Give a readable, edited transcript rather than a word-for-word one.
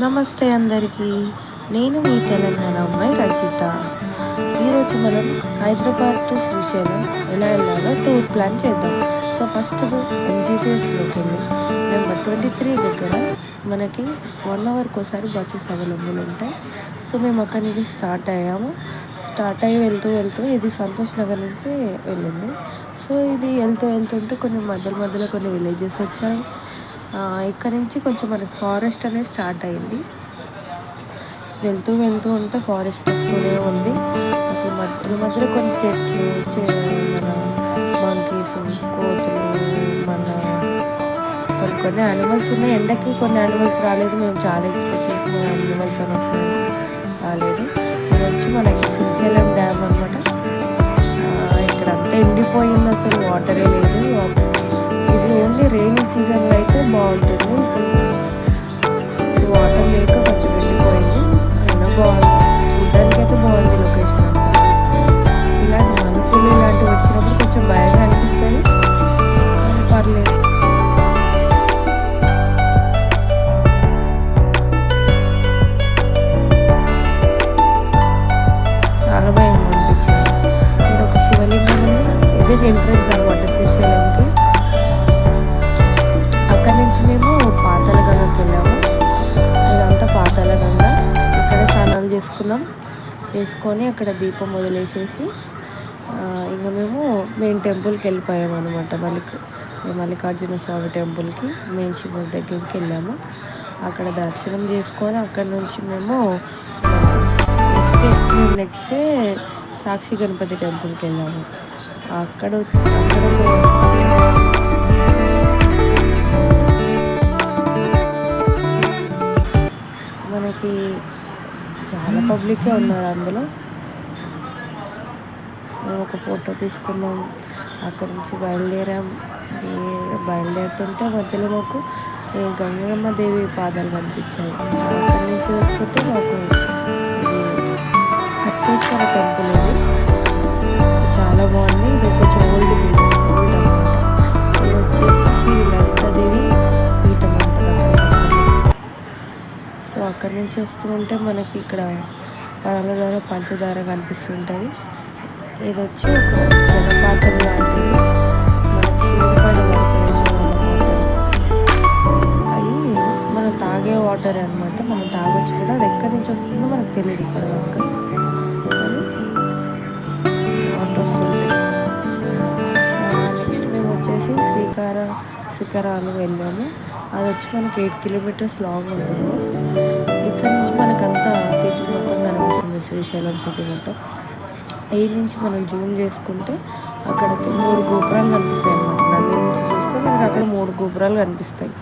నమస్తే అందరికీ. నేను మీ తెలంగాణ అమ్మాయి రచిత. ఈరోజు మనం హైదరాబాద్ టు శ్రీశైలం ఎలా వెళ్ళాలో టూర్ ప్లాన్ చేద్దాం. సో ఫస్ట్ ఎంజీపీఎస్లోకి వెళ్ళి నెంబర్ 23 దగ్గర మనకి 1 అవర్కి ఒకసారి బస్సెస్ అవైలబుల్ ఉంటాయి. సో మేము అక్కడి నుంచి స్టార్ట్ అయ్యాము. స్టార్ట్ అయ్యి వెళ్తూ ఇది సంతోష్ నగర్ నుంచి వెళ్ళింది. సో ఇది వెళ్తుంటే కొన్ని మధ్యలో కొన్ని విలేజెస్ వచ్చాయి. ఇక్కడ నుంచి కొంచెం మనకి ఫారెస్ట్ అనేది స్టార్ట్ అయింది. వెళ్తూ ఉంటే ఫారెస్ట్ వస్తూనే ఉంది. అసలు మధ్యలో కొన్ని చెట్లు, మన మంకీస్, కోతులు, మన కొన్ని యానిమల్స్ ఉన్నాయి. ఎండకి కొన్ని యానిమల్స్ రాలేదు. మేము చాలా ఎక్స్పెక్ట్ చేసిన యానిమల్స్ అని వస్తున్నాయి, రాలేదు. ఇది వచ్చి మనకి శ్రీశైలం డ్యామ్ అనమాట. ఇక్కడ అంతా ఎండిపోయింది, అసలు వాటరే లేదు. ఇది ఓన్లీ రైనీ సీజన్లో అయితే బాగుంటుంది. ఇప్పుడు వాటర్ లేక కొంచెం ఎండిపోయింది. అయినా బాగుంది, చూడడానికి అయితే బాగుంది లొకేషన్ అంతా. ఇలాంటి మలుపులు ఇలాంటివి వచ్చినప్పుడు కొంచెం భయంగా అనిపిస్తుంది, కానీ పర్లేదు. చాలా భయంగా అనిపించింది. ఇక్కడ ఒక శివలింగం ఉంది. ఇదే ఎంట్రన్స్ అనమాట శ్రీశైలంకి. అక్కడి నుంచి మేము పాతాళగంగకి వెళ్ళాము. ఇదంతా పాతాళగంగ. ఇక్కడ స్నానాలు చేసుకొని అక్కడ దీపం వదిలేసేసి ఇంకా మేము మెయిన్ టెంపుల్కి వెళ్ళిపోయాము అనమాట. మల్లికార్జున స్వామి టెంపుల్కి, మెయిన్ శివుడి దగ్గరికి వెళ్ళాము. అక్కడ దర్శనం చేసుకొని అక్కడి నుంచి మేము నెక్స్ట్ డే సాక్షి గణపతి టెంపుల్కి వెళ్ళాము. అక్కడ మనకి చాలా పబ్లిక్గా ఉన్నారు అందులో. మేము ఒక ఫోటో తీసుకున్నాం. అక్కడ నుంచి బయలుదేరుతుంటే మధ్యలో మాకు గంగమ్మ దేవి పాదాలు కనిపించాయి. అక్కడి నుంచి వస్తుంటే మాకు అక్కేశ్వర టెంపుల్ ఇది చాలా బాగుంది. ఇది కొంచెం ఓల్డ్ అనమాట. ఇది వచ్చేసి శ్రీ లలితాదేవి పీఠం అంటారు. సో అక్కడి నుంచి వస్తుంటే మనకి ఇక్కడ పదాల పంచదార కనిపిస్తుంటుంది. ఇది వచ్చి ఒక జలపాతం లాంటిది. మనకి శివుడి పైన అవి మనం తాగే వాటర్ అనమాట. మనం తాగొచ్చు కూడా. అది ఎక్కడి నుంచి వస్తుందో మనకు తెలియదు ఇప్పటిదాకా, కానీ వాటర్ వస్తుంది. నెక్స్ట్ మేము వచ్చేసి శిఖరాలు వెళ్ళాము. అది వచ్చి మనకి 8 కిలోమీటర్స్ లాంగ్ ఉంటుంది. ఇక్కడ నుంచి మనకంతా సిటీ మొత్తం కనిపిస్తుంది, శ్రీశైలం సిటీ మొత్తం. ఈ నుంచి మనం జూమ్ చేసుకుంటే అక్కడ 3 గోపురాలు కనిపిస్తాయి అన్నమాట. నంది నుంచి చూస్తే మనకి అక్కడ 3 గోపురాలు కనిపిస్తాయి.